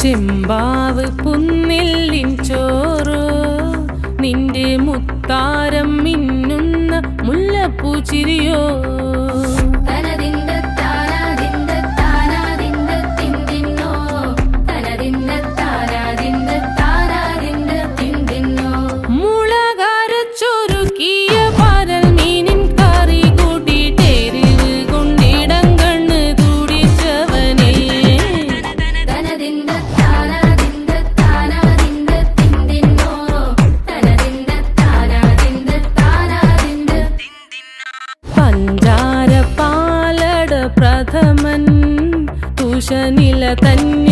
ചെമ്പാവ് പുന്നെല്ലിൻ ചോറോ നിന്റെ മുത്താരം മിന്നുന്ന മുല്ലപ്പൂച്ചിരിയോ പഞ്ചാര പാലട പ്രഥമൻ തുഷനില തന്നെ